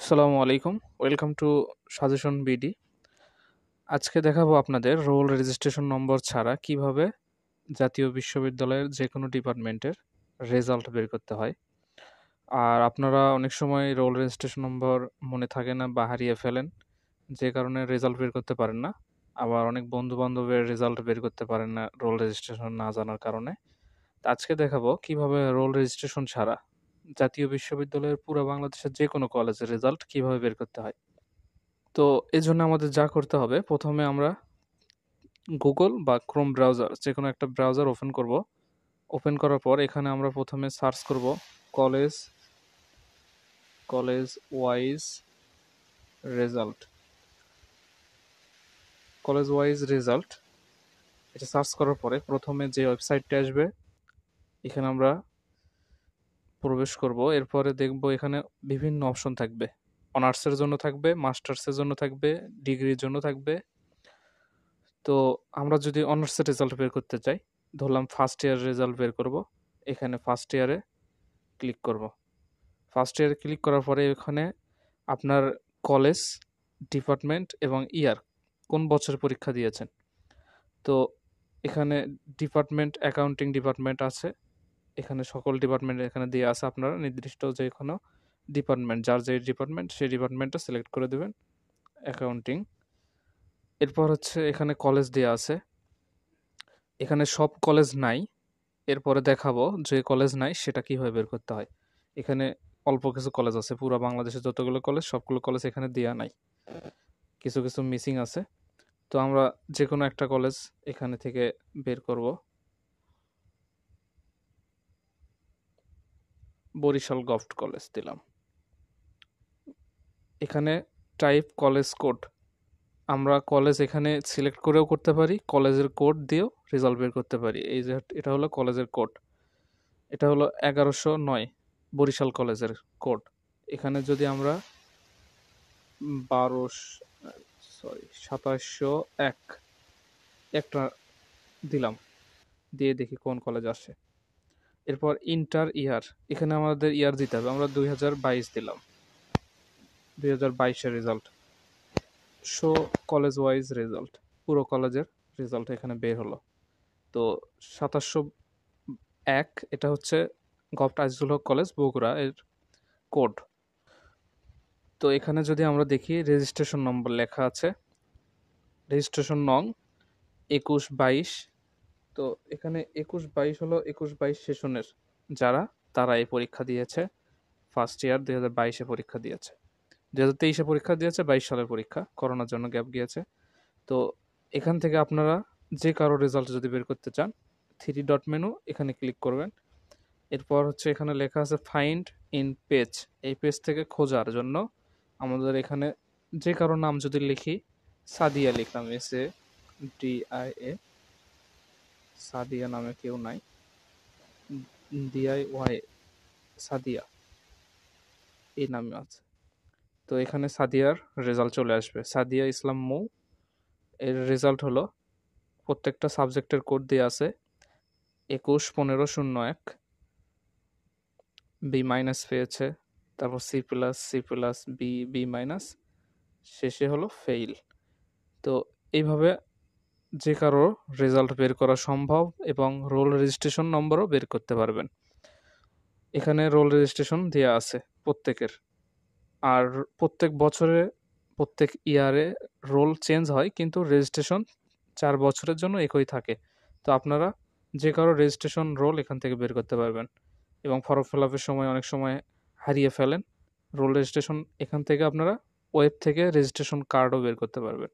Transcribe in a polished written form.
আসসালামু আলাইকুম। Welcome to suggestion BD. আজকে দেখাবো আপনাদের রোল রেজিস্ট্রেশন নম্বর ছাড়া কিভাবে জাতীয় বিশ্ববিদ্যালয়ের যেকোনো ডিপার্টমেন্টের রেজাল্ট বের করতে হয়। আর আপনারা অনেক সময় রোল রেজিস্ট্রেশন নম্বর মনে থাকে না বা হারিয়ে ফেলেন, যে কারণে রেজাল্ট বের করতে পারেন না। আবার অনেক বন্ধু-বান্ধবের রেজাল্ট বের করতে পারেন না রোল রেজিস্ট্রেশন না জানার কারণে। তো আজকে দেখাবো কিভাবে রোল রেজিস্ট্রেশন ছাড়া জাতীয় বিশ্ববিদ্যালয়ের পুরা বাংলাদেশের যেকোনো কলেজের রেজাল্ট কিভাবে বের করতে হয়। তো এজন্য আমাদের যা করতে হবে, প্রথমে আমরা গুগল বা ক্রোম ব্রাউজার যেকোনো একটা ব্রাউজার ওপেন করব। ওপেন করার পর এখানে আমরা প্রথমে সার্চ করব college college wise result. College wise result এটা সার্চ করার পরে প্রথমে যে ওয়েবসাইটটা আসবে এখানে আমরা প্রবেশ করব। এরপরে দেখব এখানে বিভিন্ন অপশন থাকবে। অনার্সের জন্য থাকবে, মাস্টার্সের জন্য থাকবে, ডিগ্রির জন্য থাকবে। তো আমরা যদি অনার্সের রেজাল্ট বের করতে চাই, ধরলাম ফার্স্ট ইয়ার রেজাল্ট বের করব, এখানে ফার্স্ট ইয়ারে ক্লিক করব। ফার্স্ট ইয়ারে ক্লিক করার পরে এখানে আপনার কলেজ, ডিপার্টমেন্ট এবং ইয়ার কোন বছর পরীক্ষা দিয়েছেন। তো এখানে ডিপার্টমেন্ট অ্যাকাউন্টিং ডিপার্টমেন্ট আছে, এখানে সকল ডিপার্টমেন্ট এখানে দিয়ে আছে। আপনারা নির্দিষ্ট যে কোনো ডিপার্টমেন্ট, যার যে ডিপার্টমেন্ট সেই ডিপার্টমেন্টটা সিলেক্ট করে দেবেন, অ্যাকাউন্টিং। এরপর হচ্ছে এখানে কলেজ দেওয়া আছে, এখানে সব কলেজ নাই। এরপরে দেখাবো যে কলেজ নাই সেটা কিভাবে বের করতে হয়। এখানে অল্প কিছু কলেজ আছে, পুরো বাংলাদেশে যতগুলো কলেজ সবগুলো কলেজ এখানে দেওয়া নাই, কিছু কিছু মিসিং আছে। তো আমরা যে কোনো একটা কলেজ এখানে থেকে বের করব। বরিশাল গভট কলেজ দিলাম। এখানে টাইপ কলেজ কোড, আমরা কলেজ এখানে সিলেক্ট করেও করতে পারি, কলেজের কোড দিয়েও রেজাল্ট বের করতে পারি। এই যে এটা হলো কলেজের কোড, এটা হলো 1109 বরিশাল কলেজের কোড। এখানে যদি আমরা 2701 একটা দিলাম, দিয়ে দেখি কোন কলেজ আসে। এরপর ইন্টার ইয়ার, এখানে আমাদের ইয়ার দিতে হবে, আমরা 2022 দিলাম, 2022-এর result. Show college wise result, পুরো কলেজের রেজাল্ট এখানে বের হলো। তো 2701 এটা হচ্ছে গভট আজিজুল হক কলেজ বগুড়া এর কোড। তো এখানে যদি আমরা দেখি রেজিস্ট্রেশন নম্বর লেখা আছে, রেজিস্ট্রেশন নং 2122। তো এখানে 2122 হলো 21-22 সেশনের যারা, তারা এই পরীক্ষা দিয়েছে। ফার্স্ট ইয়ার 2022-এ পরীক্ষা দিয়েছে, 2023-এ পরীক্ষা দিয়েছে, 22 সালের পরীক্ষা, করোনার জন্য গ্যাপ গিয়েছে। তো এখান থেকে আপনারা যে কারো রেজাল্ট যদি বের করতে চান, 3 ডট মেনু এখানে ক্লিক করবেন। এরপর হচ্ছে এখানে লেখা আছে ফাইন্ড ইন পেজ, এই পেজ থেকে খোঁজার জন্য আমাদের এখানে যে কারো নাম যদি লিখি, সাদিয়া লিখলাম, SADIA, সাদিয়া নামে কেউ নাই, DIY সাদিয়া এই নামে আছে। তো এখানে সাদিয়ার রেজাল্ট চলে আসবে, সাদিয়া ইসলাম মৌ। এর রেজাল্ট হলো, প্রত্যেকটা সাবজেক্টের কোড দিয়ে আছে, 21-15-01। বি মাইনাস পেয়েছে, তারপর C++, বি মাইনাস, শেষে হলো ফেইল। তো এইভাবে যে কারো রেজাল্ট বের করা সম্ভব এবং রোল রেজিস্ট্রেশন নম্বরও বের করতে পারবেন। এখানে রোল রেজিস্ট্রেশন দেওয়া আছে প্রত্যেকের। আর প্রত্যেক বছরে, প্রত্যেক ইয়ারে রোল চেঞ্জ হয়, কিন্তু রেজিস্ট্রেশন 4 বছরের জন্য একই থাকে। তো আপনারা যে কারো রেজিস্ট্রেশন রোল এখান থেকে বের করতে পারবেন, এবং ফর্ম ফিল আপের সময় অনেক সময় হারিয়ে ফেলেন রোল রেজিস্ট্রেশন, এখান থেকে আপনারা ওয়েব থেকে রেজিস্ট্রেশন কার্ডও বের করতে পারবেন।